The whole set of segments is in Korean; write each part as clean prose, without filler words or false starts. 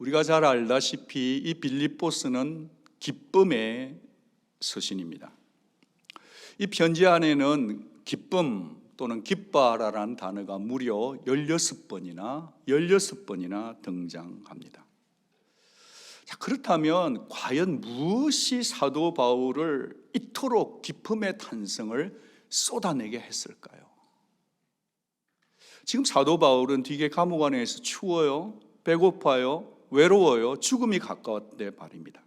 우리가 잘 알다시피 이 빌립보서는 기쁨의 서신입니다. 이 편지 안에는 기쁨 또는 기뻐하라라는 단어가 무려 16번이나 등장합니다. 자, 그렇다면 과연 무엇이 사도 바울을 이토록 기쁨의 탄성을 쏟아내게 했을까요? 지금 사도 바울은 뒤에 감옥 안에서 추워요, 배고파요, 외로워요, 죽음이 가까웠대 말입니다.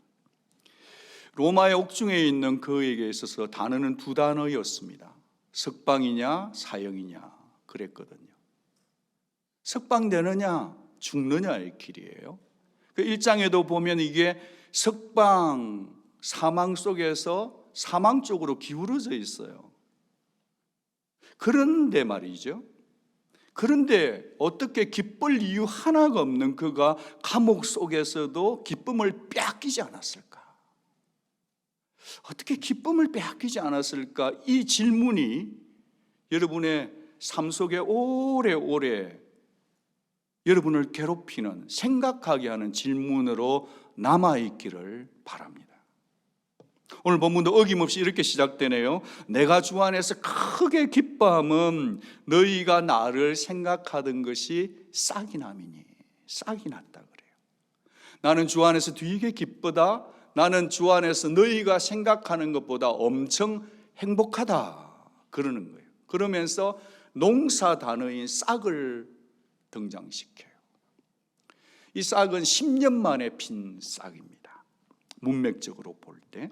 로마의 옥중에 있는 그에게 있어서 단어는 두 단어였습니다. 석방이냐 사형이냐 그랬거든요. 석방되느냐 죽느냐의 길이에요. 그 1장에도 보면 이게 석방, 사망 속에서 사망 쪽으로 기울어져 있어요. 그런데 말이죠, 그런데 어떻게 기쁠 이유 하나가 없는 그가 감옥 속에서도 기쁨을 빼앗기지 않았을까? 어떻게 기쁨을 빼앗기지 않았을까? 이 질문이 여러분의 삶 속에 오래오래 여러분을 괴롭히는, 생각하게 하는 질문으로 남아있기를 바랍니다. 오늘 본문도 어김없이 이렇게 시작되네요. 내가 주 안에서 크게 기뻐함은 너희가 나를 생각하던 것이 싹이 남이니. 싹이 났다 그래요. 나는 주 안에서 되게 기쁘다. 나는 주 안에서 너희가 생각하는 것보다 엄청 행복하다 그러는 거예요. 그러면서 농사 단어인 싹을 등장시켜요. 이 싹은 10년 만에 핀 싹입니다. 문맥적으로 볼 때.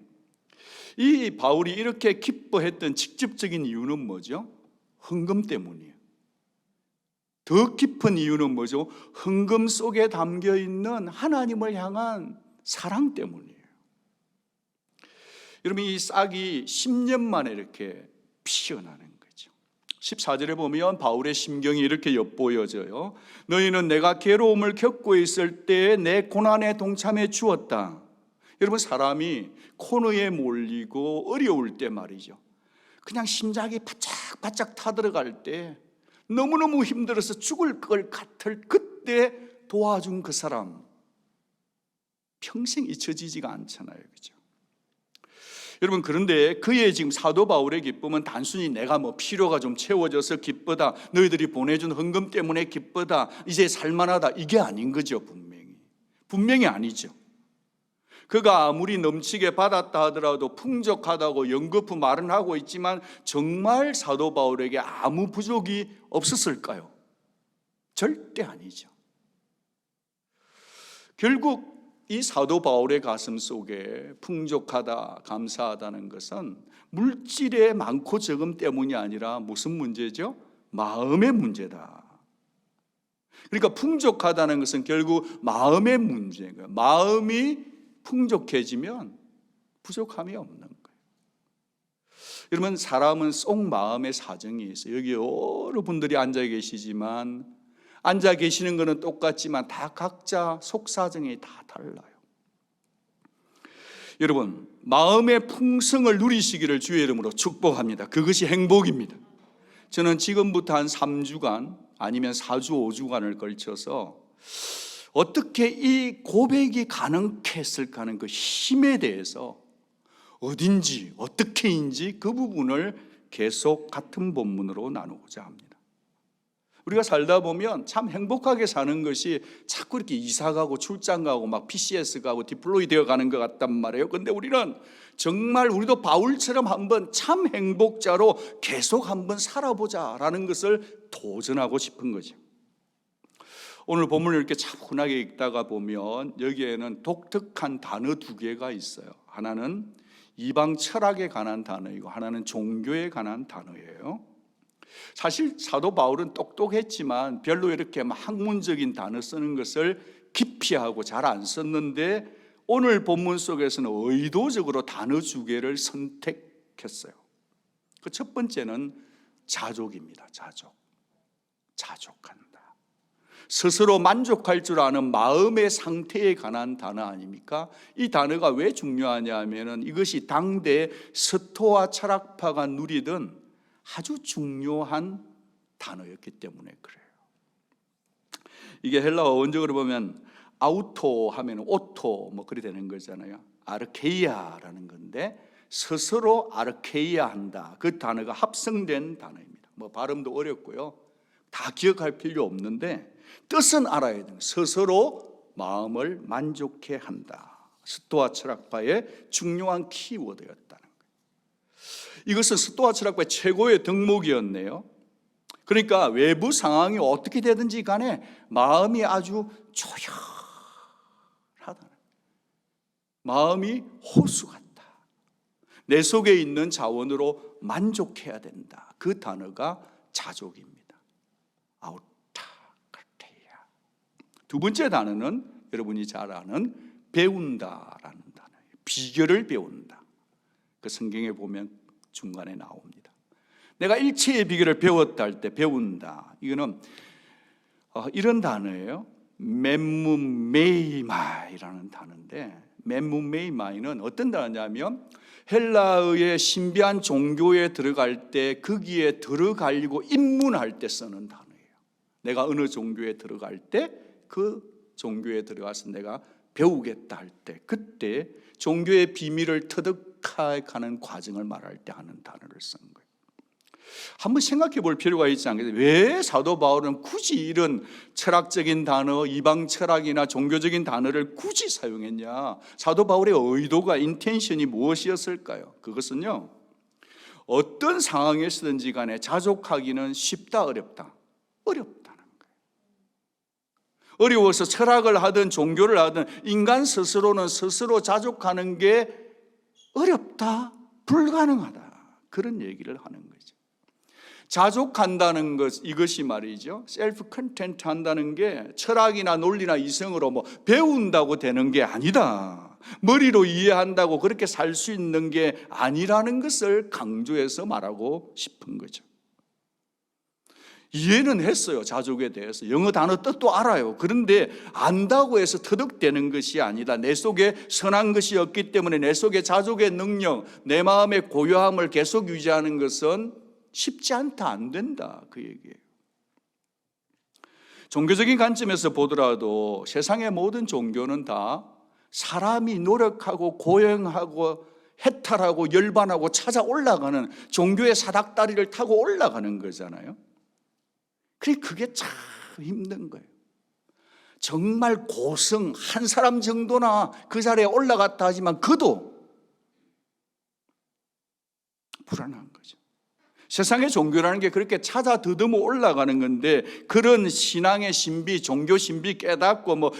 이 바울이 이렇게 기뻐했던 직접적인 이유는 뭐죠? 헌금 때문이에요. 더 깊은 이유는 뭐죠? 헌금 속에 담겨 있는 하나님을 향한 사랑 때문이에요. 여러분, 이 싹이 10년 만에 이렇게 피어나는 거죠. 14절에 보면 바울의 심경이 이렇게 엿보여져요. 너희는 내가 괴로움을 겪고 있을 때 내 고난에 동참해 주었다. 여러분, 사람이 코너에 몰리고 어려울 때 말이죠, 그냥 심장이 바짝바짝 타들어갈 때, 너무너무 힘들어서 죽을 것 같을 그때 도와준 그 사람 평생 잊혀지지가 않잖아요, 그죠? 여러분, 그런데 그의 지금 사도 바울의 기쁨은 단순히 내가 필요가 좀 채워져서 기쁘다, 너희들이 보내준 헌금 때문에 기쁘다, 이제 살만하다, 이게 아닌 거죠. 분명히 아니죠. 그가 아무리 넘치게 받았다 하더라도 풍족하다고 연거푸 말은 하고 있지만 정말 사도 바울에게 아무 부족이 없었을까요? 절대 아니죠. 결국 이 사도 바울의 가슴 속에 풍족하다, 감사하다는 것은 물질의 많고 적음 때문이 아니라 무슨 문제죠? 마음의 문제다. 그러니까 풍족하다는 것은 결국 마음의 문제인 거예요. 마음이 풍족해지면 부족함이 없는 거예요. 여러분, 사람은 속 마음의 사정이 있어요. 여기 여러 분들이 앉아 계시지만, 앉아 계시는 것은 똑같지만 다 각자 속 사정이 다 달라요. 여러분, 마음의 풍성을 누리시기를 주의 이름으로 축복합니다. 그것이 행복입니다. 저는 지금부터 한 3주간 아니면 4주, 5주간을 걸쳐서 어떻게 이 고백이 가능했을까 하는 그 힘에 대해서 어딘지 어떻게인지 그 부분을 계속 같은 본문으로 나누고자 합니다. 우리가 살다 보면 참 행복하게 사는 것이 자꾸 이렇게 이사 가고 출장 가고 막 PCS 가고 디플로이 되어 가는 것 같단 말이에요. 근데 우리는 정말 우리도 바울처럼 한번 참 행복자로 계속 한번 살아보자라는 것을 도전하고 싶은 거죠. 오늘 본문을 이렇게 차분하게 읽다가 보면 여기에는 독특한 단어 두 개가 있어요. 하나는 이방 철학에 관한 단어이고 하나는 종교에 관한 단어예요. 사실 사도 바울은 똑똑했지만 별로 이렇게 학문적인 단어 쓰는 것을 기피하고 잘 안 썼는데 오늘 본문 속에서는 의도적으로 단어 두 개를 선택했어요. 그 첫 번째는 자족입니다. 자족한다. 스스로 만족할 줄 아는 마음의 상태에 관한 단어 아닙니까? 이 단어가 왜 중요하냐 하면은 이것이 당대 서토와 철학파가 누리던 아주 중요한 단어였기 때문에 그래요. 이게 헬라어 원적으로 보면 아우토 하면 오토 뭐 그래 되는 거잖아요. 아르케이아라는 건데 스스로 아르케이아 한다. 그 단어가 합성된 단어입니다. 뭐 발음도 어렵고요. 다 기억할 필요 없는데 뜻은 알아야 돼요. 스스로 마음을 만족해 한다. 스토아 철학파의 중요한 키워드였다는 거예요. 이것은 스토아 철학파의 최고의 덕목이었네요. 그러니까 외부 상황이 어떻게 되든지 간에 마음이 아주 조용하다. 마음이 호수 같다. 내 속에 있는 자원으로 만족해야 된다. 그 단어가 자족입니다. 아우타 카테야. 두 번째 단어는 여러분이 잘 아는 배운다라는 단어예요. 비결을 배운다. 그 성경에 보면 중간에 나옵니다. 내가 일체의 비결을 배웠다 할 때 배운다. 이거는 이런 단어예요. 멤무메이마이라는 단어인데, 멤무메이마이는 어떤 단어냐면 헬라어의 신비한 종교에 들어갈 때 거기에 들어가려고 입문할 때 쓰는 단어예요. 내가 어느 종교에 들어갈 때 그 종교에 들어가서 내가 배우겠다 할 때, 그때 종교의 비밀을 터득해가는 과정을 말할 때 하는 단어를 쓴 거예요. 한번 생각해 볼 필요가 있지 않겠어요? 왜 사도 바울은 굳이 이런 철학적인 단어, 이방 철학이나 종교적인 단어를 굳이 사용했냐? 사도 바울의 의도가, 인텐션이 무엇이었을까요? 그것은요, 어떤 상황에서든지 간에 자족하기는 쉽다, 어렵다? 어렵다는 거예요. 어려워서 철학을 하든 종교를 하든 인간 스스로는 스스로 자족하는 게 어렵다, 불가능하다, 그런 얘기를 하는 거죠. 자족한다는 것, 이것이 말이죠, 셀프 컨텐트 한다는 게 철학이나 논리나 이성으로 뭐 배운다고 되는 게 아니다, 머리로 이해한다고 그렇게 살 수 있는 게 아니라는 것을 강조해서 말하고 싶은 거죠. 이해는 했어요. 자족에 대해서 영어 단어 뜻도 알아요. 그런데 안다고 해서 터득되는 것이 아니다. 내 속에 선한 것이 없기 때문에 내 속에 자족의 능력, 내 마음의 고요함을 계속 유지하는 것은 쉽지 않다, 안 된다, 그 얘기예요. 종교적인 관점에서 보더라도 세상의 모든 종교는 다 사람이 노력하고 고행하고 해탈하고 열반하고 찾아 올라가는, 종교의 사닥다리를 타고 올라가는 거잖아요. 그게 참 힘든 거예요. 정말 고성 한 사람 정도나 그 자리에 올라갔다 하지만 그도 불안한 거죠. 세상의 종교라는 게 그렇게 찾아 더듬어 올라가는 건데, 그런 신앙의 신비, 종교 신비 깨닫고 뭐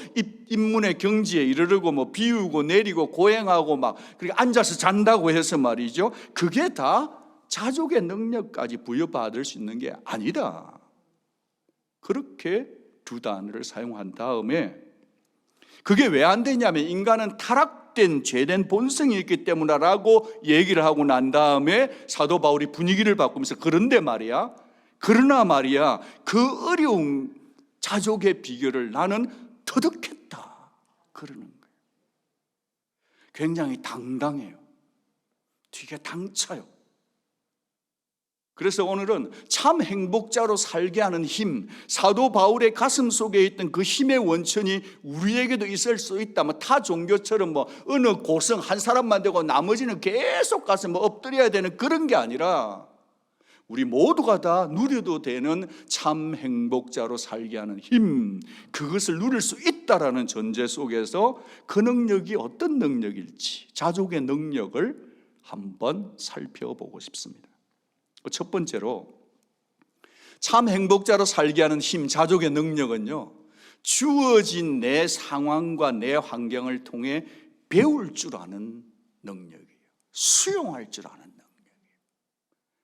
입문의 경지에 이르르고 뭐 비우고 내리고 고행하고 막 그렇게 앉아서 잔다고 해서 말이죠, 그게 다 자족의 능력까지 부여받을 수 있는 게 아니다. 그렇게 두 단어를 사용한 다음에, 그게 왜 안 되냐면 인간은 타락된 죄된 본성이 있기 때문이라고 얘기를 하고 난 다음에 사도 바울이 분위기를 바꾸면서 그런데 말이야, 그러나 말이야, 그 어려운 자족의 비결을 나는 터득했다, 그러는 거예요. 굉장히 당당해요. 되게 당차요. 그래서 오늘은 참 행복자로 살게 하는 힘, 사도 바울의 가슴 속에 있던 그 힘의 원천이 우리에게도 있을 수 있다. 타 종교처럼 어느 고성 한 사람만 되고 나머지는 계속 가서 엎드려야 되는 그런 게 아니라, 우리 모두가 다 누려도 되는 참 행복자로 살게 하는 힘, 그것을 누릴 수 있다라는 전제 속에서 그 능력이 어떤 능력일지, 자족의 능력을 한번 살펴보고 싶습니다. 첫 번째로, 참 행복자로 살게 하는 힘, 자족의 능력은요, 주어진 내 상황과 내 환경을 통해 배울 줄 아는 능력이에요. 수용할 줄 아는 능력이에요.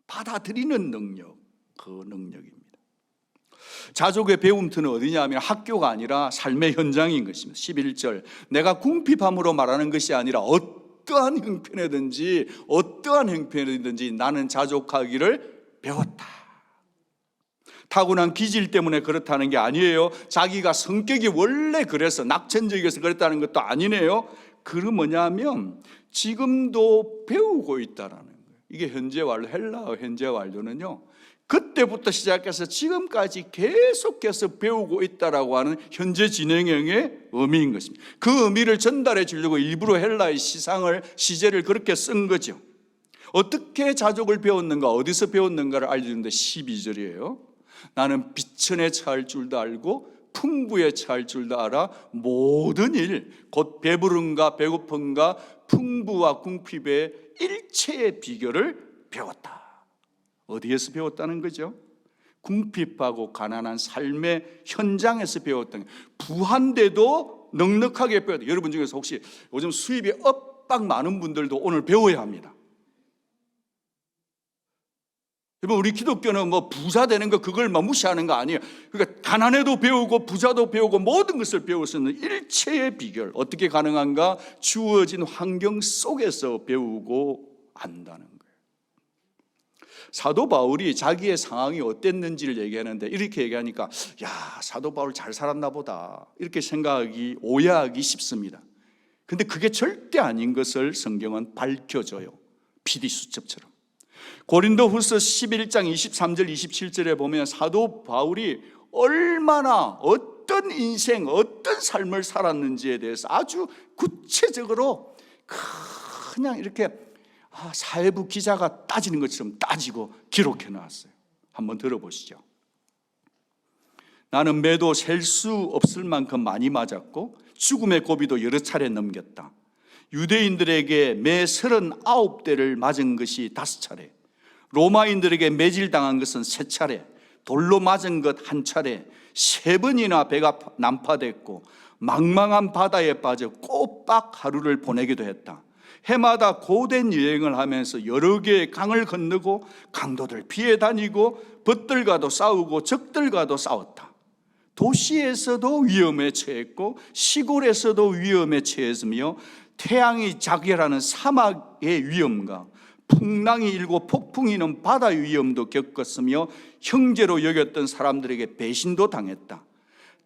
받아들이는 능력, 그 능력입니다. 자족의 배움터는 어디냐 하면 학교가 아니라 삶의 현장인 것입니다. 11절, 내가 궁핍함으로 말하는 것이 아니라 어떠한 형편이든지 나는 자족하기를 배웠다. 타고난 기질 때문에 그렇다는 게 아니에요. 자기가 성격이 원래 그래서 낙천적이어서 그랬다는 것도 아니네요. 그건 뭐냐면 지금도 배우고 있다라는 거예요. 이게 현재 완료, 헬라어 현재 완료는요, 그때부터 시작해서 지금까지 계속해서 배우고 있다라고 하는 현재 진행형의 의미인 것입니다. 그 의미를 전달해 주려고 일부러 헬라의 시제를 그렇게 쓴 거죠. 어떻게 자족을 배웠는가, 어디서 배웠는가를 알려주는데 12절이에요. 나는 비천에 처할 줄도 알고 풍부에 처할 줄도 알아 모든 일, 곧 배부름과 배고픔과 풍부와 궁핍의 일체의 비결을 배웠다. 어디에서 배웠다는 거죠? 궁핍하고 가난한 삶의 현장에서 배웠던, 부한데도 넉넉하게 배웠다. 여러분 중에서 혹시 요즘 수입이 엇박 많은 분들도 오늘 배워야 합니다. 여러분, 우리 기독교는 뭐 부자 되는 거 그걸 막 무시하는 거 아니에요. 그러니까 가난해도 배우고 부자도 배우고 모든 것을 배울 수 있는 일체의 비결, 어떻게 가능한가? 주어진 환경 속에서 배우고 안다는 거예요. 사도 바울이 자기의 상황이 어땠는지를 얘기하는데 이렇게 얘기하니까 야, 사도 바울 잘 살았나 보다 이렇게 생각하기, 오해하기 쉽습니다. 근데 그게 절대 아닌 것을 성경은 밝혀줘요. PD수첩처럼. 고린도후서 11장 23절 27절에 보면 사도 바울이 얼마나 어떤 인생, 어떤 삶을 살았는지에 대해서 아주 구체적으로 그냥 이렇게 사회부 기자가 따지는 것처럼 따지고 기록해 놨어요. 한번 들어보시죠. 나는 매도 셀 수 없을 만큼 많이 맞았고 죽음의 고비도 여러 차례 넘겼다. 유대인들에게 매 39대를 맞은 것이 5차례, 로마인들에게 매질당한 것은 3차례, 돌로 맞은 것 1차례, 3번이나 배가 난파됐고 망망한 바다에 빠져 꼬박 하루를 보내기도 했다. 해마다 고된 여행을 하면서 여러 개의 강을 건너고 강도들 피해 다니고 벗들과도 싸우고 적들과도 싸웠다. 도시에서도 위험에 처했고 시골에서도 위험에 처했으며 태양이 작별하는 사막의 위험과 풍랑이 일고 폭풍이 는 바다의 위험도 겪었으며 형제로 여겼던 사람들에게 배신도 당했다.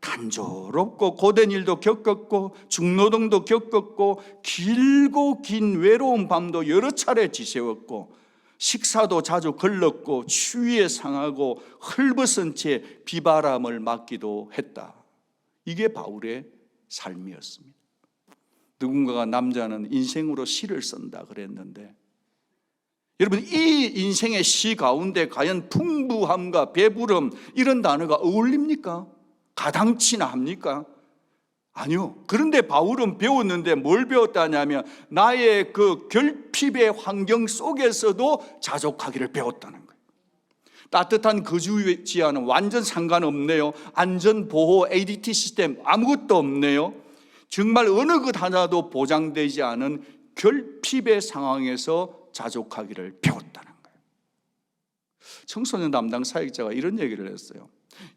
단조롭고 고된 일도 겪었고 중노동도 겪었고 길고 긴 외로운 밤도 여러 차례 지새웠고 식사도 자주 걸렀고 추위에 상하고 헐벗은 채 비바람을 맞기도 했다. 이게 바울의 삶이었습니다. 누군가가 남자는 인생으로 시를 쓴다 그랬는데 여러분, 이 인생의 시 가운데 과연 풍부함과 배부름 이런 단어가 어울립니까? 가당치나 합니까? 아니요. 그런데 바울은 배웠는데 뭘 배웠다냐면 나의 그 결핍의 환경 속에서도 자족하기를 배웠다는 거예요. 따뜻한 거주지와는 완전 상관없네요. 안전보호 ADT 시스템 아무것도 없네요. 정말 어느 것 하나도 보장되지 않은 결핍의 상황에서 자족하기를 배웠다는 거예요. 청소년 담당 사역자가 이런 얘기를 했어요.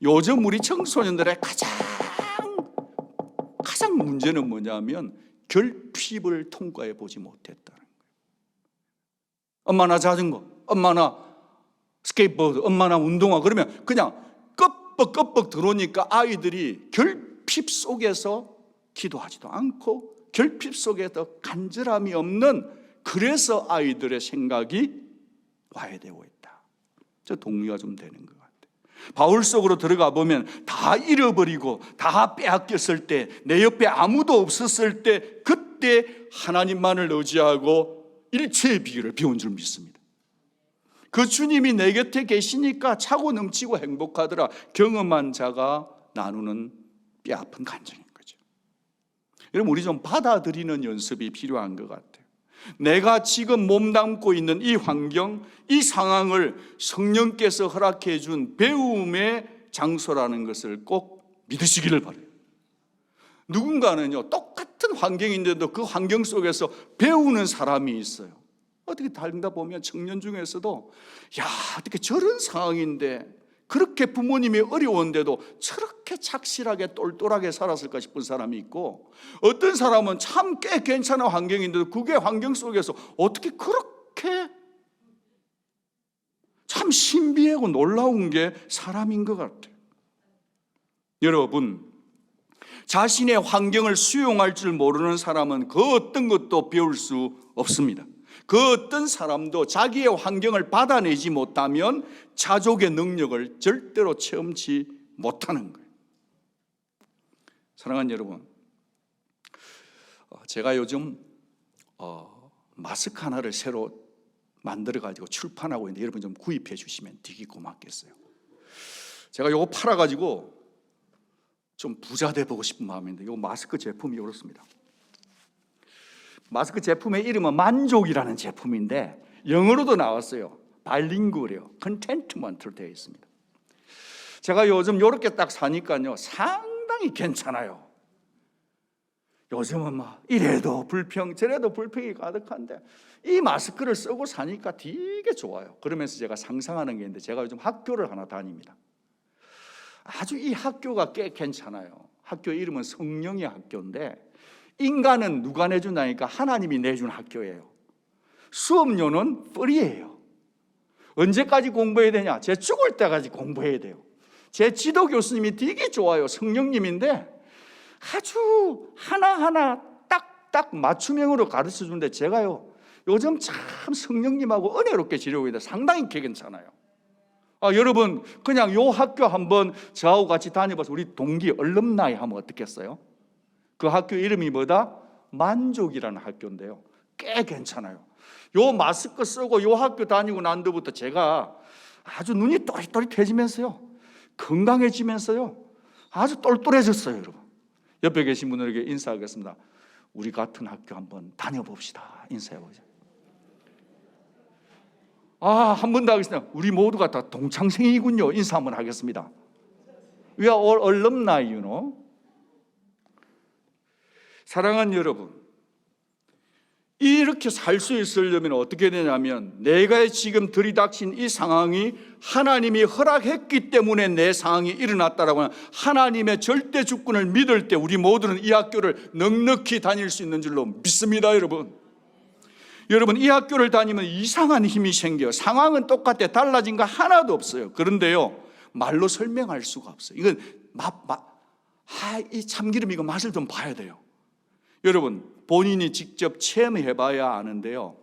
요즘 우리 청소년들의 가장 문제는 뭐냐면 결핍을 통과해 보지 못했다는 거예요. 엄마나 자전거, 엄마나 스케이트보드, 엄마나 운동화, 그러면 그냥 껍벅 들어오니까 아이들이 결핍 속에서 기도하지도 않고 결핍 속에서 간절함이 없는, 그래서 아이들의 생각이 와해되고 있다. 저 동의가 좀 되는 것 같아요. 바울 속으로 들어가 보면 다 잃어버리고 다 빼앗겼을 때, 내 옆에 아무도 없었을 때, 그때 하나님만을 의지하고 일체의 비결을 배운 줄 믿습니다. 그 주님이 내 곁에 계시니까 차고 넘치고 행복하더라. 경험한 자가 나누는 뼈아픈 간증인 거죠. 여러분, 우리 좀 받아들이는 연습이 필요한 것 같아요. 내가 지금 몸담고 있는 이 환경, 이 상황을 성령께서 허락해 준 배움의 장소라는 것을 꼭 믿으시기를 바라요. 누군가는요, 똑같은 환경인데도 그 환경 속에서 배우는 사람이 있어요. 어떻게 다른가 보면 청년 중에서도 야, 어떻게 저런 상황인데 그렇게 부모님이 어려운데도 저렇게 착실하게 똘똘하게 살았을까 싶은 사람이 있고, 어떤 사람은 참 꽤 괜찮은 환경인데도 그게 환경 속에서 어떻게 그렇게 참 신비하고 놀라운 게 사람인 것 같아요. 여러분, 자신의 환경을 수용할 줄 모르는 사람은 그 어떤 것도 배울 수 없습니다. 그 어떤 사람도 자기의 환경을 받아내지 못하면 자족의 능력을 절대로 체험치 못하는 거예요. 사랑하는 여러분, 제가 요즘 마스크 하나를 새로 만들어가지고 출판하고 있는데 여러분 좀 구입해 주시면 되게 고맙겠어요. 제가 이거 팔아가지고 좀 부자 돼보고 싶은 마음인데, 이 마스크 제품이 이렇습니다. 마스크 제품의 이름은 만족이라는 제품인데 영어로도 나왔어요. 바일링구얼이요. 컨텐트먼트로 되어 있습니다. 제가 요즘 이렇게 딱 사니까요 상당히 괜찮아요. 요즘은 막 이래도 불평 저래도 불평이 가득한데 이 마스크를 쓰고 사니까 되게 좋아요. 그러면서 제가 상상하는 게 있는데, 제가 요즘 학교를 하나 다닙니다. 아주 이 학교가 꽤 괜찮아요. 학교 이름은 성령의 학교인데 인간은 누가 내준다니까? 하나님이 내준 학교예요. 수업료는 프리예요. 언제까지 공부해야 되냐? 제 죽을 때까지 공부해야 돼요. 제 지도 교수님이 되게 좋아요. 성령님인데 아주 하나하나 딱딱 맞춤형으로 가르쳐 주는데, 제가요 요즘 참 성령님하고 은혜롭게 지내고 있는데 상당히 괜찮아요. 여러분 그냥 요 학교 한번 저하고 같이 다녀봐서 우리 동기 얼럼나이 하면 어떻겠어요? 그 학교 이름이 뭐다? 만족이라는 학교인데요 꽤 괜찮아요. 요 마스크 쓰고 요 학교 다니고 난 뒤부터 제가 아주 눈이 또릿또릿해지면서요 건강해지면서요 아주 똘똘해졌어요. 여러분 옆에 계신 분들에게 인사하겠습니다. 우리 같은 학교 한번 다녀봅시다. 인사해보세요. 한 번 더 하겠습니다. 우리 모두가 다 동창생이군요. 인사 한번 하겠습니다. We are all alumni, you know. 사랑하는 여러분, 이렇게 살 수 있으려면 어떻게 되냐면, 내가 지금 들이닥친 이 상황이 하나님이 허락했기 때문에 내 상황이 일어났다라고 하는 하나님의 절대 주권을 믿을 때 우리 모두는 이 학교를 넉넉히 다닐 수 있는 줄로 믿습니다. 여러분 이 학교를 다니면 이상한 힘이 생겨요. 상황은 똑같아. 달라진 거 하나도 없어요. 그런데요 말로 설명할 수가 없어요. 이건 이 참기름 이거 맛을 좀 봐야 돼요. 여러분 본인이 직접 체험해 봐야 아는데요,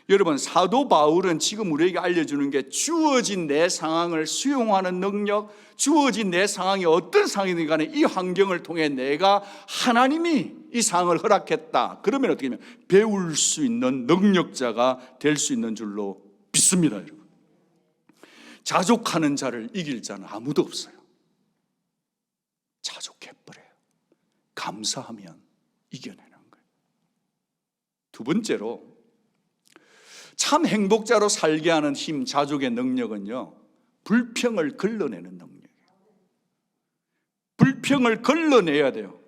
여러분 사도 바울은 지금 우리에게 알려주는 게 주어진 내 상황을 수용하는 능력, 주어진 내 상황이 어떤 상황이든 간에 이 환경을 통해 내가 하나님이 이 상황을 허락했다 그러면 어떻게 되냐면 배울 수 있는 능력자가 될 수 있는 줄로 믿습니다. 여러분 자족하는 자를 이길 자는 아무도 없어요. 자족해버려요. 감사하면 이겨내는 거예요. 두 번째로 참 행복자로 살게 하는 힘, 자족의 능력은요 불평을 걸러내는 능력이에요. 불평을 걸러내야 돼요.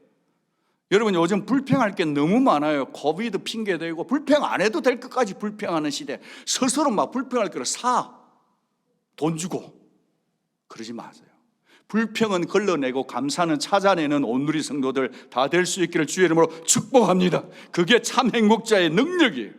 여러분 요즘 불평할 게 너무 많아요. 코비드 핑계대고 불평 안 해도 될 것까지 불평하는 시대. 스스로 막 불평할 거를 돈 주고 그러지 마세요. 불평은 걸러내고 감사는 찾아내는 온누리 성도들 다 될 수 있기를 주의 이름으로 축복합니다. 그게 참 행복자의 능력이에요.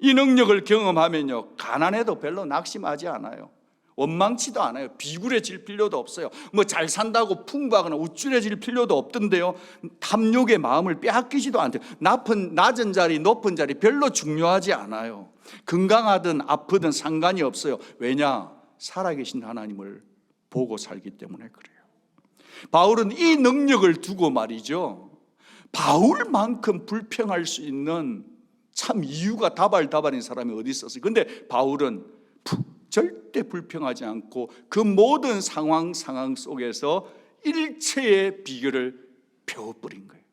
이 능력을 경험하면요 가난해도 별로 낙심하지 않아요. 원망치도 않아요. 비굴해질 필요도 없어요. 뭐 잘 산다고 풍부하거나 우쭐해질 필요도 없던데요, 탐욕의 마음을 빼앗기지도 않대요. 낮은 자리 높은 자리 별로 중요하지 않아요. 건강하든 아프든 상관이 없어요. 왜냐? 살아계신 하나님을 보고 살기 때문에 그래요. 바울은 이 능력을 두고 말이죠, 바울만큼 불평할 수 있는 참 이유가 다발다발인 사람이 어디 있었어요. 그런데 바울은 절대 불평하지 않고 그 모든 상황 속에서 일체의 비결을 배워버린 거예요.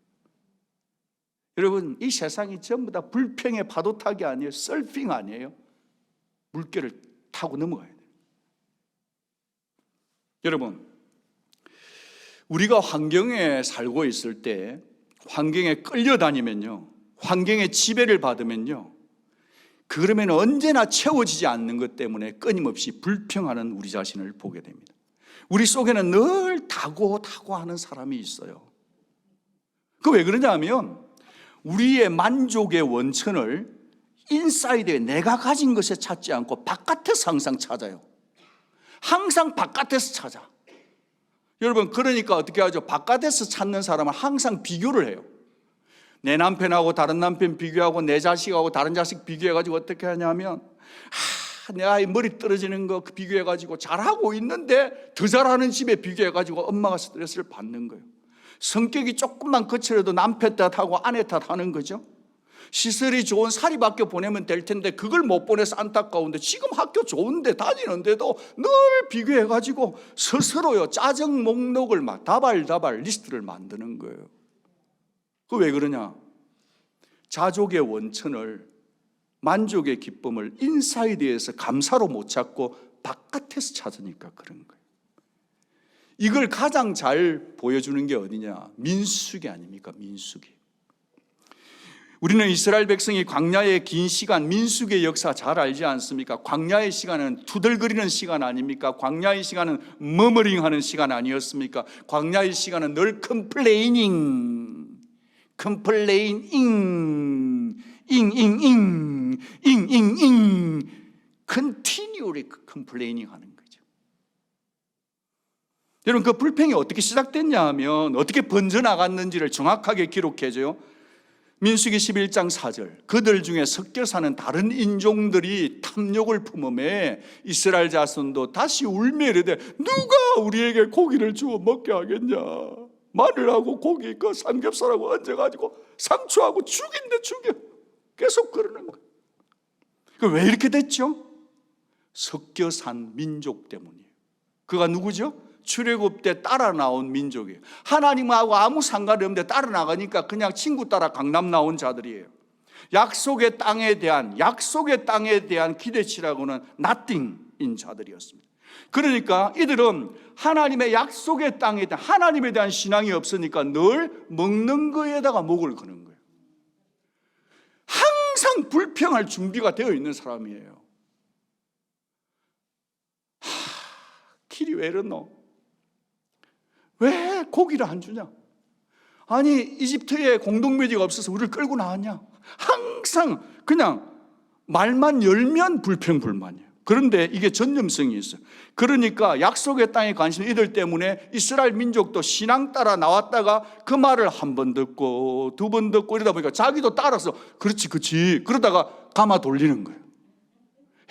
여러분 이 세상이 전부 다 불평의 파도 타기 아니에요. 서핑 아니에요. 물결을 타고 넘어가야 돼요. 여러분 우리가 환경에 살고 있을 때 환경에 끌려다니면요, 환경의 지배를 받으면요, 그러면 언제나 채워지지 않는 것 때문에 끊임없이 불평하는 우리 자신을 보게 됩니다. 우리 속에는 늘 다고 하는 사람이 있어요. 그 왜 그러냐면 우리의 만족의 원천을 인사이드에 내가 가진 것에 찾지 않고 바깥에서 항상 찾아요. 항상 바깥에서 찾아. 여러분 그러니까 어떻게 하죠? 바깥에서 찾는 사람은 항상 비교를 해요. 내 남편하고 다른 남편 비교하고 내 자식하고 다른 자식 비교해가지고 어떻게 하냐면 내 아이 머리 떨어지는 거 비교해가지고 잘하고 있는데 더 잘하는 집에 비교해가지고 엄마가 스트레스를 받는 거예요. 성격이 조금만 거칠어도 남편 탓하고 아내 탓하는 거죠. 시설이 좋은 사립학교 보내면 될 텐데 그걸 못 보내서 안타까운데 지금 학교 좋은데 다니는데도 늘 비교해가지고 스스로요 짜증 목록을 막 다발다발 리스트를 만드는 거예요. 그 왜 그러냐? 자족의 원천을, 만족의 기쁨을 인사이드에서 감사로 못 찾고 바깥에서 찾으니까 그런 거예요. 이걸 가장 잘 보여주는 게 어디냐? 민수기 아닙니까? 민수기. 우리는 이스라엘 백성이 광야의 긴 시간, 민수기의 역사 잘 알지 않습니까? 광야의 시간은 투덜거리는 시간 아닙니까? 광야의 시간은 머머링하는 시간 아니었습니까? 광야의 시간은 늘 continually complaining 하는 거죠. 여러분, 그 불평이 어떻게 시작됐냐 하면 어떻게 번져나갔는지를 정확하게 기록해줘요. 민수기 11장 4절, 그들 중에 섞여 사는 다른 인종들이 탐욕을 품음에 이스라엘 자손도 다시 울며 이르되 누가 우리에게 고기를 주어 먹게 하겠냐? 마늘하고 고기 그 삼겹살하고 얹어가지고 상추하고 죽인데 죽여. 계속 그러는 거예요. 왜 이렇게 됐죠? 섞여 산 민족 때문이에요. 그가 누구죠? 출애굽 때 따라 나온 민족이에요. 하나님하고 아무 상관이 없는데 따라 나가니까 그냥 친구 따라 강남 나온 자들이에요. 약속의 땅에 대한 기대치라고는 nothing인 자들이었습니다. 그러니까 이들은 하나님의 약속의 땅에 대한, 하나님에 대한 신앙이 없으니까 늘 먹는 거에다가 목을 거는 거예요. 항상 불평할 준비가 되어 있는 사람이에요. 길이 왜 이러노? 왜 고기를 안 주냐? 아니 이집트에 공동묘지가 없어서 우리를 끌고 나왔냐? 항상 그냥 말만 열면 불평불만이에요. 그런데 이게 전념성이 있어요. 그러니까 약속의 땅에 관심 이들 때문에 이스라엘 민족도 신앙 따라 나왔다가 그 말을 한 번 듣고 두 번 듣고 이러다 보니까 자기도 따라서 그렇지 그러다가 감아 돌리는 거예요.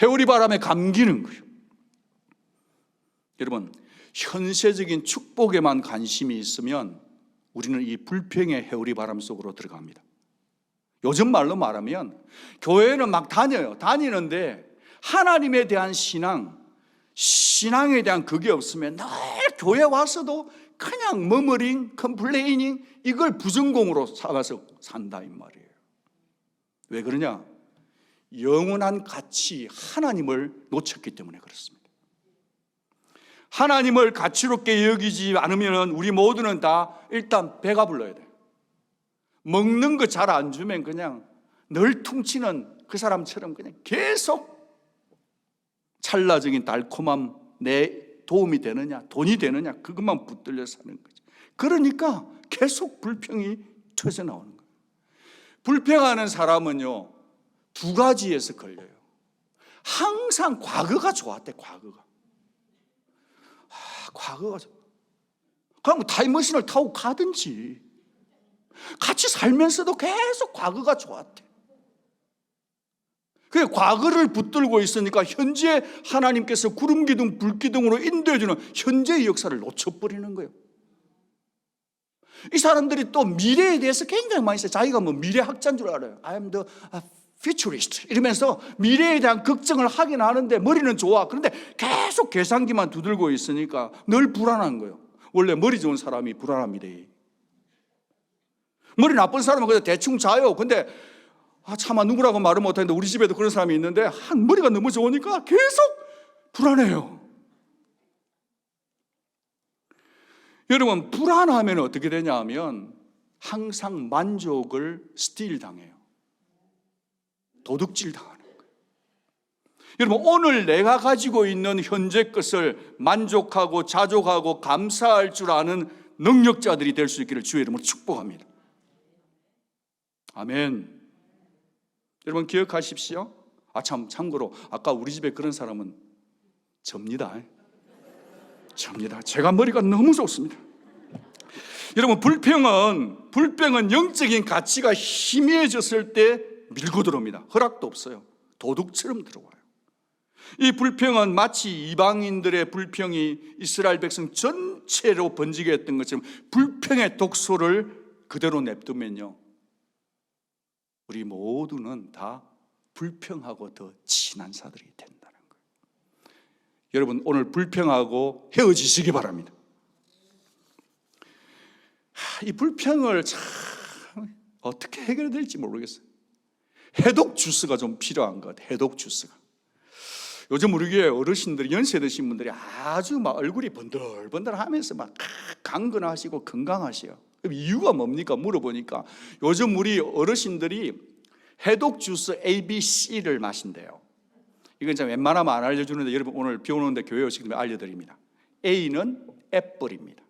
해오리 바람에 감기는 거예요. 여러분, 현세적인 축복에만 관심이 있으면 우리는 이 불평의 해오리 바람 속으로 들어갑니다. 요즘 말로 말하면 교회는 막 다니는데 하나님에 대한 신앙에 대한 그게 없으면 늘 교회 와서도 그냥 머머링, 컴플레이닝 이걸 부전공으로 삼아서 산다 이 말이에요. 왜 그러냐? 영원한 가치 하나님을 놓쳤기 때문에 그렇습니다. 하나님을 가치롭게 여기지 않으면 우리 모두는 다 일단 배가 불러야 돼요. 먹는 거 잘 안 주면 그냥 늘 퉁치는 그 사람처럼 그냥 계속 찰나적인 달콤함, 내 도움이 되느냐, 돈이 되느냐 그것만 붙들려 사는 거죠. 그러니까 계속 불평이 터져 나오는 거예요. 불평하는 사람은요 두 가지에서 걸려요. 항상 과거가 좋았대. 과거가 그럼 타임머신을 타고 가든지 같이 살면서도 계속 과거가 좋았대. 그 과거를 붙들고 있으니까 현재 하나님께서 구름기둥 불기둥으로 인도해주는 현재의 역사를 놓쳐버리는 거예요. 이 사람들이 또 미래에 대해서 굉장히 많이 써요. 자기가 뭐 미래학자인 줄 알아요. I am the futurist 이러면서 미래에 대한 걱정을 하긴 하는데 머리는 좋아. 그런데 계속 계산기만 두들고 있으니까 늘 불안한 거예요. 원래 머리 좋은 사람이 불안합니다. 머리 나쁜 사람은 그냥 대충 자요. 근데 차마 누구라고 말을 못하는데 우리 집에도 그런 사람이 있는데 머리가 너무 좋으니까 계속 불안해요. 여러분, 불안하면 어떻게 되냐 하면 항상 만족을 스틸 당해요. 도둑질 당하는 거예요. 여러분, 오늘 내가 가지고 있는 현재 것을 만족하고 자족하고 감사할 줄 아는 능력자들이 될 수 있기를 주의 이름으로 축복합니다. 아멘. 여러분 기억하십시오. 참고로 아까 우리 집에 그런 사람은 접니다. 제가 머리가 너무 좋습니다. 여러분, 불평은 영적인 가치가 희미해졌을 때 밀고 들어옵니다. 허락도 없어요. 도둑처럼 들어와요. 이 불평은 마치 이방인들의 불평이 이스라엘 백성 전체로 번지게 했던 것처럼 불평의 독소를 그대로 냅두면요, 우리 모두는 다 불평하고 더 친한 사들이 된다는 거예요. 여러분, 오늘 불평하고 헤어지시기 바랍니다. 이 불평을 참 어떻게 해결될지 모르겠어요. 해독 주스가 좀 필요한 것 같아요. 해독 주스가. 요즘 우리 교회 어르신들이, 연세 드신 분들이 아주 막 얼굴이 번들번들 하면서 막 강건하시고 건강하세요. 이유가 뭡니까? 물어보니까 요즘 우리 어르신들이 해독 주스 ABC를 마신대요. 이건 참 웬만하면 안 알려주는데 여러분, 오늘 비 오는데 교회 오시면 알려드립니다. A는 애플입니다.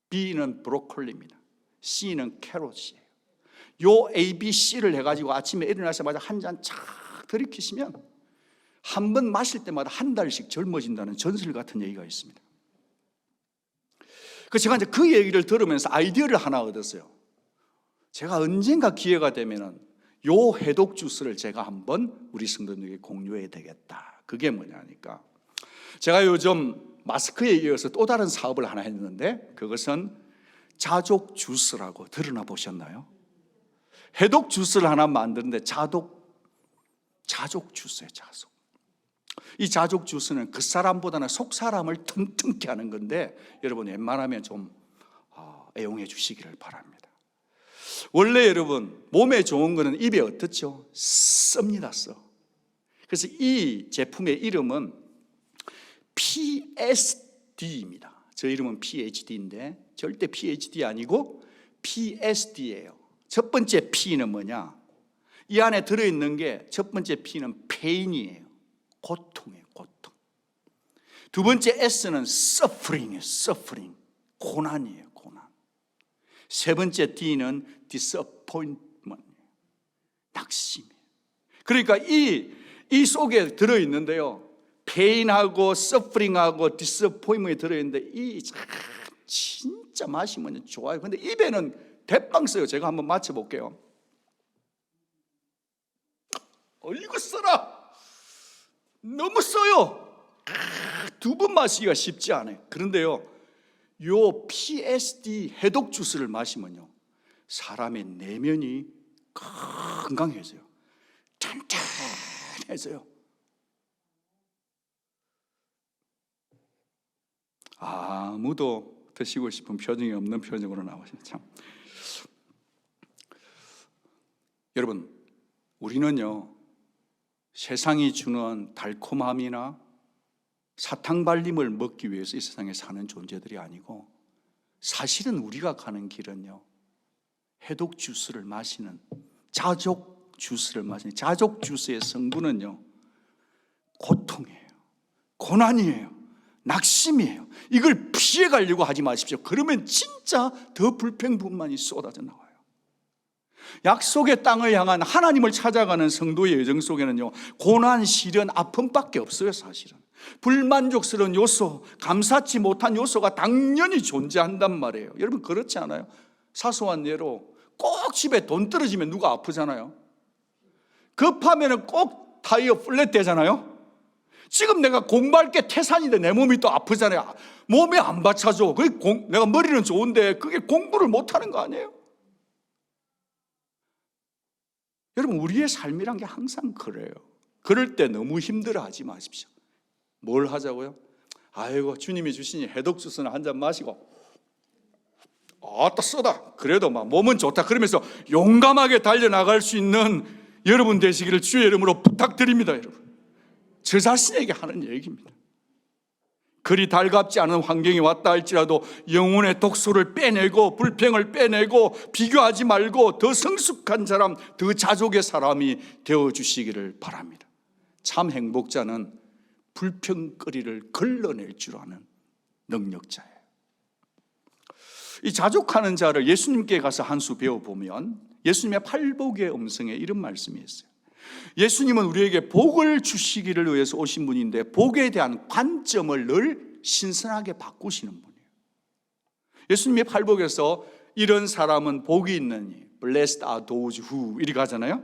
B는 브로콜리입니다. C는 캐롯이에요. 요 ABC를 해가지고 아침에 일어나자마자 한 잔 착 들이키시면 한 번 마실 때마다 한 달씩 젊어진다는 전설 같은 얘기가 있습니다. 제가 이제 그 얘기를 들으면서 아이디어를 하나 얻었어요. 제가 언젠가 기회가 되면은 요 해독 주스를 제가 한번 우리 성도님에게 공유해야 되겠다. 그게 뭐냐니까, 제가 요즘 마스크에 이어서 또 다른 사업을 하나 했는데, 그것은 자족 주스라고 들어나 보셨나요? 해독 주스를 하나 만드는데 자족 주스예요. 이 자족 주스는 그 사람보다는 속 사람을 튼튼케 하는 건데, 여러분 웬만하면 좀 애용해 주시기를 바랍니다. 원래 여러분, 몸에 좋은 거는 입에 어떻죠? 씁니다. 그래서 이 제품의 이름은 PSD입니다. 저 이름은 PhD인데 절대 PhD 아니고 PSD예요. 첫 번째 P는 뭐냐? 이 안에 들어있는 게, 첫 번째 P는 pain이에요. 고통이에요. 고통. 두 번째 S는 suffering이에요. suffering. 고난이에요. 고난. 세 번째 D는 disappointment. 낙심이에요. 그러니까 이 속에 들어있는데요, pain하고 suffering하고 disappointment이 들어있는데, 이 진짜 마시면 좋아요. 근데 입에는 대빵 써요. 제가 한번 맞춰볼게요. 이거 써라! 너무 써요. 두 번 마시기가 쉽지 않아요. 그런데요, 요 PSD 해독 주스를 마시면요, 사람의 내면이 건강해져요. 탄탄해져요. 아무도 드시고 싶은 표정이 없는 표정으로 나오시네. 참. 여러분, 우리는요, 세상이 주는 달콤함이나 사탕발림을 먹기 위해서 이 세상에 사는 존재들이 아니고, 사실은 우리가 가는 길은요, 해독 주스를 마시는, 자족 주스를 마시는, 자족 주스의 성분은요, 고통이에요. 고난이에요. 낙심이에요. 이걸 피해 가려고 하지 마십시오. 그러면 진짜 더 불평분만이 쏟아져 나와요. 약속의 땅을 향한 하나님을 찾아가는 성도의 여정 속에는요, 고난, 시련, 아픔밖에 없어요. 사실은 불만족스러운 요소, 감사치 못한 요소가 당연히 존재한단 말이에요. 여러분, 그렇지 않아요? 사소한 예로 꼭 집에 돈 떨어지면 누가 아프잖아요. 급하면 꼭 타이어 플랫 되잖아요. 지금 내가 공부할 게 태산인데 내 몸이 또 아프잖아요. 몸에 안 받쳐줘. 내가 머리는 좋은데 그게 공부를 못하는 거 아니에요? 여러분, 우리의 삶이란 게 항상 그래요. 그럴 때 너무 힘들어하지 마십시오. 뭘 하자고요? 아이고, 주님이 주시니 해독 주스는 한 잔 마시고, 아따 쓰다, 그래도 막 몸은 좋다, 그러면서 용감하게 달려나갈 수 있는 여러분 되시기를 주의 이름으로 부탁드립니다. 여러분, 저 자신에게 하는 얘기입니다. 그리 달갑지 않은 환경이 왔다 할지라도 영혼의 독소를 빼내고 불평을 빼내고 비교하지 말고 더 성숙한 사람, 더 자족의 사람이 되어주시기를 바랍니다. 참 행복자는 불평거리를 걸러낼 줄 아는 능력자예요. 이 자족하는 자를 예수님께 가서 한 수 배워보면 예수님의 팔복의 음성에 이런 말씀이 있어요. 예수님은 우리에게 복을 주시기를 위해서 오신 분인데, 복에 대한 관점을 늘 신선하게 바꾸시는 분이에요. 예수님의 팔복에서 이런 사람은 복이 있느니 Blessed are those who 이렇게 하잖아요.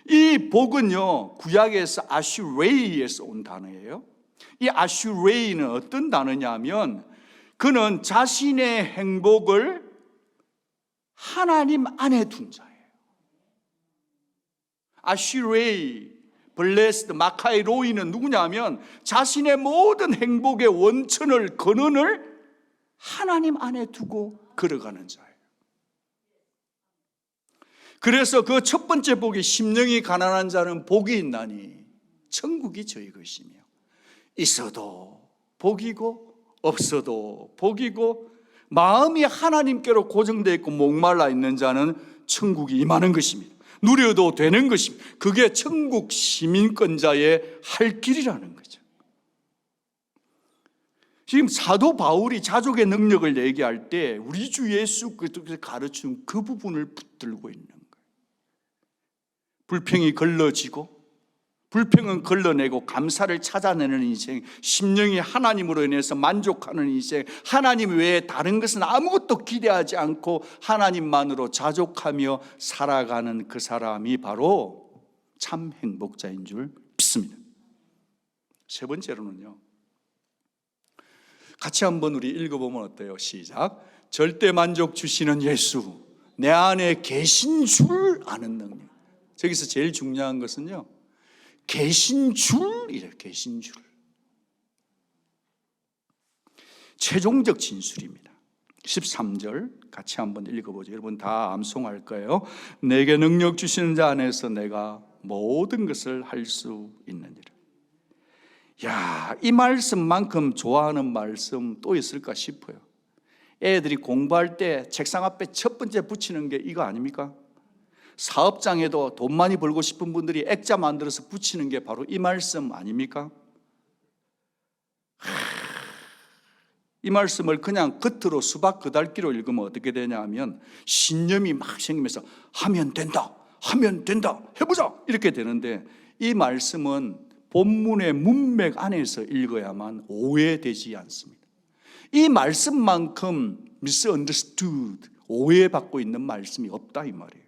이 복은요, 구약에서 아슈레이에서 온 단어예요. 이 아슈레이는 어떤 단어냐면 그는 자신의 행복을 하나님 안에 둔 자예요. 아슈레이, 블레스드, 마카이로이는 누구냐면 자신의 모든 행복의 원천을, 근원을 하나님 안에 두고 걸어가는 자예요. 그래서 그 첫 번째 복이 심령이 가난한 자는 복이 있나니 천국이 저희 것이며 있어도 복이고 없어도 복이고 마음이 하나님께로 고정되어 있고 목말라 있는 자는 천국이 임하는 것입니다. 누려도 되는 것입니다. 그게 천국 시민권자의 할 길이라는 거죠. 지금 사도 바울이 자족의 능력을 얘기할 때 우리 주 예수 그리스도께서 가르친 그 부분을 붙들고 있는 거예요. 불평이 걸러지고 불평은 걸러내고 감사를 찾아내는 인생, 심령이 하나님으로 인해서 만족하는 인생, 하나님 외에 다른 것은 아무것도 기대하지 않고 하나님만으로 자족하며 살아가는 그 사람이 바로 참 행복자인 줄 믿습니다. 세 번째로는요, 같이 한번 우리 읽어보면 어때요? 시작. 절대 만족 주시는 예수, 내 안에 계신 줄 아는 능력. 저기서 제일 중요한 것은요, 계신 줄이래요. 계신 줄. 최종적 진술입니다. 13절 같이 한번 읽어보죠. 여러분 다 암송할 거예요. 내게 능력 주시는 자 안에서 내가 모든 것을 할 수 있느니라. 야, 이 말씀만큼 좋아하는 말씀 또 있을까 싶어요. 애들이 공부할 때 책상 앞에 첫 번째 붙이는 게 이거 아닙니까? 사업장에도 돈 많이 벌고 싶은 분들이 액자 만들어서 붙이는 게 바로 이 말씀 아닙니까? 이 말씀을 그냥 겉으로 수박 그달기로 읽으면 어떻게 되냐 하면 신념이 막 생기면서 하면 된다, 하면 된다, 해보자 이렇게 되는데, 이 말씀은 본문의 문맥 안에서 읽어야만 오해되지 않습니다. 이 말씀만큼 misunderstood, 오해받고 있는 말씀이 없다 이 말이에요.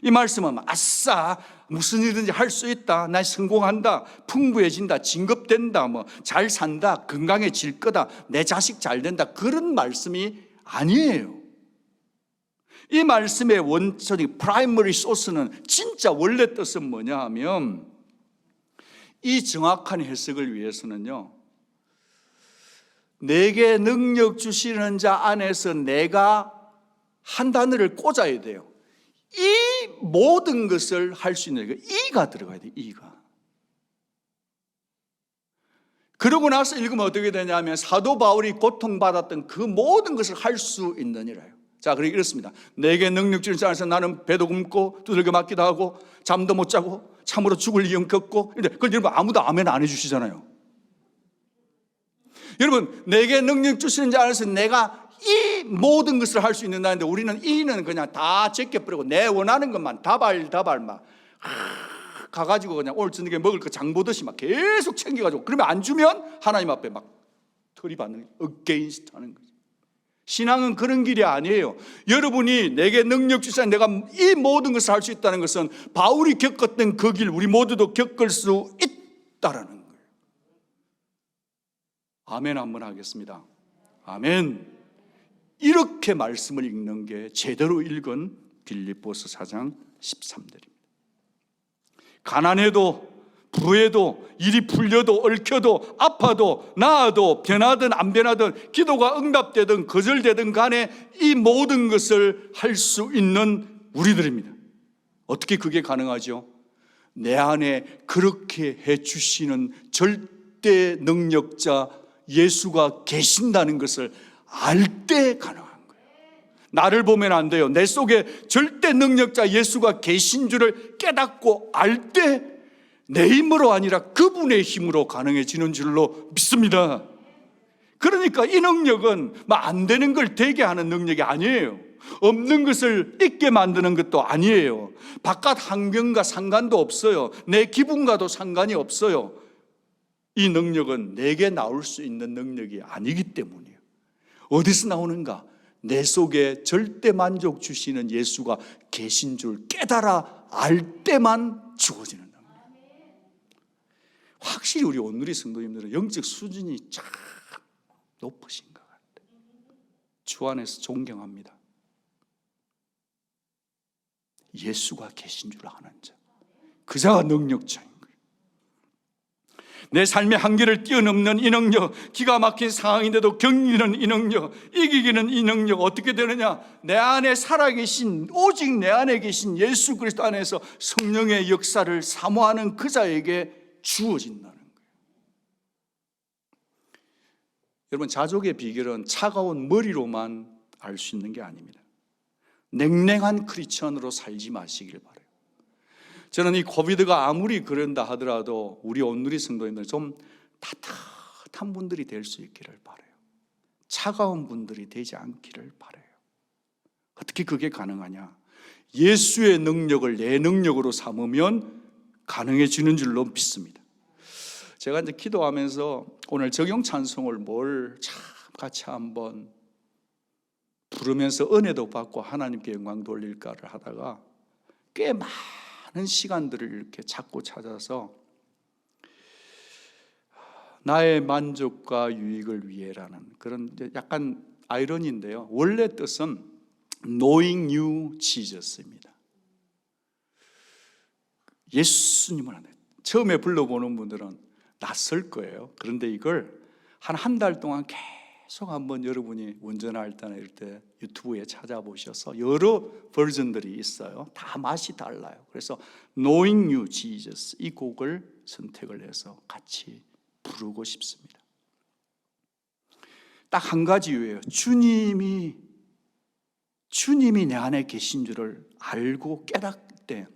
이 말씀은 아싸 무슨 일든지 할 수 있다, 나 성공한다, 풍부해진다, 진급된다, 뭐 잘 산다, 건강해질 거다, 내 자식 잘 된다, 그런 말씀이 아니에요. 이 말씀의 원천이 프라이머리 소스는 진짜 원래 뜻은 뭐냐 하면, 이 정확한 해석을 위해서는요, 내게 능력 주시는 자 안에서 내가 한 단어를 꽂아야 돼요. 이 모든 것을 할 수 있는 이가 들어가야 돼요. 이가. 그러고 나서 읽으면 어떻게 되냐면 사도 바울이 고통받았던 그 모든 것을 할 수 있느니라요. 자, 그러니까 이렇습니다. 내게 능력 주는 자 안에서 나는 배도 굶고 두들겨 맞기도 하고 잠도 못 자고 참으로 죽을 위험 겪고. 근데 그걸 여러분 아무도 아멘 안 해주시잖아요. 여러분, 내게 능력 주시는 자 안에서 내가 이 모든 것을 할 수 있는다는데, 우리는 이는 그냥 다 제껴버리고 내 원하는 것만 다발 막 가가지고 그냥 오늘 저녁에 먹을 거 장 보듯이 막 계속 챙겨가지고, 그러면 안 주면 하나님 앞에 막 들이받는, against 하는 거죠. 신앙은 그런 길이 아니에요. 여러분이 내게 능력 주시는 내가 이 모든 것을 할 수 있다는 것은 바울이 겪었던 그 길 우리 모두도 겪을 수 있다라는 거예요. 아멘 한번 하겠습니다. 아멘. 이렇게 말씀을 읽는 게 제대로 읽은 빌립보서 4장 13절입니다. 가난해도 부해도 일이 풀려도 얽혀도 아파도 나아도 변하든 안 변하든 기도가 응답되든 거절되든 간에 이 모든 것을 할 수 있는 우리들입니다. 어떻게 그게 가능하죠? 내 안에 그렇게 해주시는 절대 능력자 예수가 계신다는 것을 알 때 가능한 거예요. 나를 보면 안 돼요. 내 속에 절대 능력자 예수가 계신 줄을 깨닫고 알 때 내 힘으로 아니라 그분의 힘으로 가능해지는 줄로 믿습니다. 그러니까 이 능력은 안 되는 걸 되게 하는 능력이 아니에요. 없는 것을 있게 만드는 것도 아니에요. 바깥 환경과 상관도 없어요. 내 기분과도 상관이 없어요. 이 능력은 내게 나올 수 있는 능력이 아니기 때문이에요. 어디서 나오는가? 내 속에 절대 만족 주시는 예수가 계신 줄 깨달아 알 때만 주어지는 능력. 확실히 우리 온누리 성도님들은 영적 수준이 참 높으신 것 같아요. 주 안에서 존경합니다. 예수가 계신 줄 아는 자, 그 자가 능력자인 거예요. 내 삶의 한계를 뛰어넘는 이 능력, 기가 막힌 상황인데도 견디는 이 능력, 이기기는 이 능력 어떻게 되느냐? 내 안에 살아계신, 오직 내 안에 계신 예수 그리스도 안에서 성령의 역사를 사모하는 그 자에게 주어진다는 거예요. 여러분, 자족의 비결은 차가운 머리로만 알 수 있는 게 아닙니다. 냉랭한 크리스천으로 살지 마시길 바라요. 저는 이 코비드가 아무리 그런다 하더라도 우리 온누리 성도님들 좀 따뜻한 분들이 될 수 있기를 바라요. 차가운 분들이 되지 않기를 바라요. 어떻게 그게 가능하냐? 예수의 능력을 내 능력으로 삼으면 가능해지는 줄로 믿습니다. 제가 이제 기도하면서 오늘 적용 찬송을 뭘 참 같이 한번 부르면서 은혜도 받고 하나님께 영광 돌릴까를 하다가 꽤 많은 시간들을 이렇게 찾고 찾아서 나의 만족과 유익을 위해라는 그런 약간 아이러니인데요. 원래 뜻은 Knowing You Jesus입니다. 예수님을 하는, 처음에 불러보는 분들은 낯설 거예요. 그런데 이걸 한 달 동안 계속 한번 여러분이 운전할 때나 이럴 때 유튜브에 찾아보셔서 여러 버전들이 있어요. 다 맛이 달라요. 그래서 Knowing You Jesus 이 곡을 선택을 해서 같이 부르고 싶습니다. 딱 한 가지 이유예요. 주님이 내 안에 계신 줄을 알고 깨닫을 때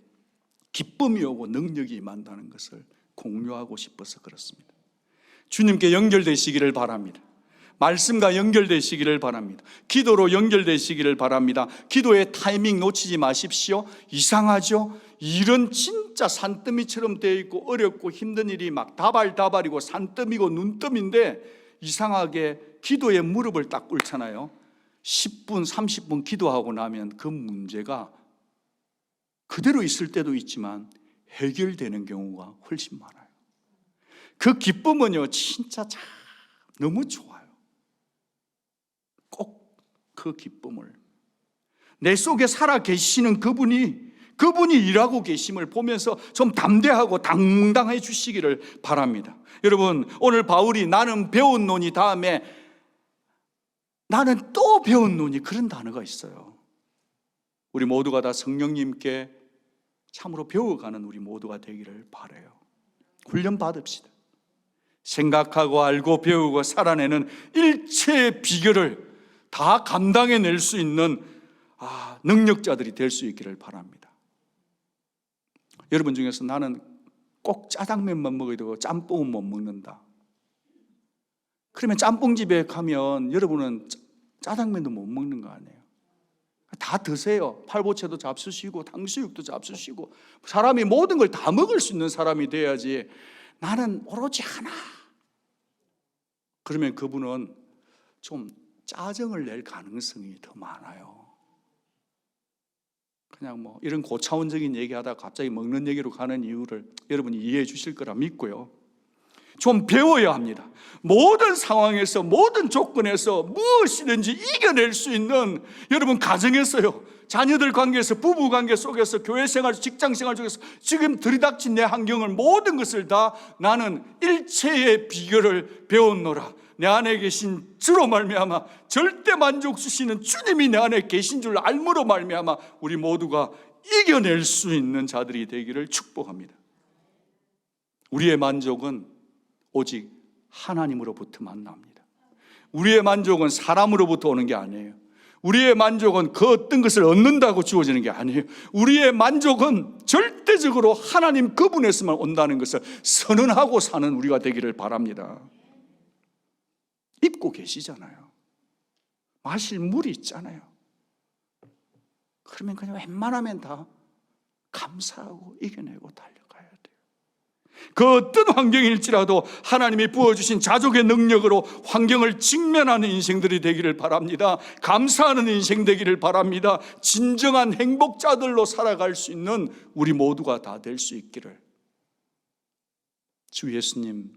기쁨이 오고 능력이 임한다는 것을 공유하고 싶어서 그렇습니다. 주님께 연결되시기를 바랍니다. 말씀과 연결되시기를 바랍니다. 기도로 연결되시기를 바랍니다. 기도의 타이밍 놓치지 마십시오. 이상하죠? 일은 진짜 산더미처럼 되어 있고 어렵고 힘든 일이 막 다발이고 산더미고 눈더미인데 이상하게 기도에 무릎을 딱 꿇잖아요. 10분, 30분 기도하고 나면 그 문제가 그대로 있을 때도 있지만 해결되는 경우가 훨씬 많아요. 그 기쁨은요, 진짜 참 너무 좋아요. 꼭 그 기쁨을 내 속에 살아 계시는 그분이 일하고 계심을 보면서 좀 담대하고 당당해 주시기를 바랍니다. 여러분, 오늘 바울이 나는 배웠노니 다음에 나는 또 배웠노니 그런 단어가 있어요. 우리 모두가 다 성령님께 참으로 배워가는 우리 모두가 되기를 바라요. 훈련 받읍시다. 생각하고 알고 배우고 살아내는 일체의 비결을 다 감당해낼 수 있는 능력자들이 될 수 있기를 바랍니다. 여러분 중에서 나는 꼭 짜장면만 먹어야 되고 짬뽕은 못 먹는다. 그러면 짬뽕집에 가면 여러분은 짜장면도 못 먹는 거 아니에요? 다 드세요. 팔보채도 잡수시고 탕수육도 잡수시고 사람이 모든 걸 다 먹을 수 있는 사람이 돼야지 나는 오로지 하나. 그러면 그분은 좀 짜증을 낼 가능성이 더 많아요. 그냥 뭐 이런 고차원적인 얘기하다가 갑자기 먹는 얘기로 가는 이유를 여러분이 이해해 주실 거라 믿고요. 좀 배워야 합니다. 모든 상황에서 모든 조건에서 무엇이든지 이겨낼 수 있는 여러분 가정에서요, 자녀들 관계에서, 부부 관계 속에서, 교회 생활, 직장 생활 속에서 지금 들이닥친 내 환경을 모든 것을 다 나는 일체의 비결을 배웠노라. 내 안에 계신 주로 말미암아 절대 만족 주시는 주님이 내 안에 계신 줄 알므로 말미암아 우리 모두가 이겨낼 수 있는 자들이 되기를 축복합니다. 우리의 만족은 오직 하나님으로부터만 납니다. 우리의 만족은 사람으로부터 오는 게 아니에요. 우리의 만족은 그 어떤 것을 얻는다고 주어지는 게 아니에요. 우리의 만족은 절대적으로 하나님 그분에서만 온다는 것을 선언하고 사는 우리가 되기를 바랍니다. 입고 계시잖아요. 마실 물이 있잖아요. 그러면 그냥 웬만하면 다 감사하고 이겨내고 달려가야 돼요. 그 어떤 환경일지라도 하나님이 부어주신 자족의 능력으로 환경을 직면하는 인생들이 되기를 바랍니다. 감사하는 인생 되기를 바랍니다. 진정한 행복자들로 살아갈 수 있는 우리 모두가 다 될 수 있기를 주 예수님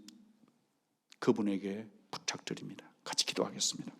그분에게 부탁드립니다. 같이 기도하겠습니다.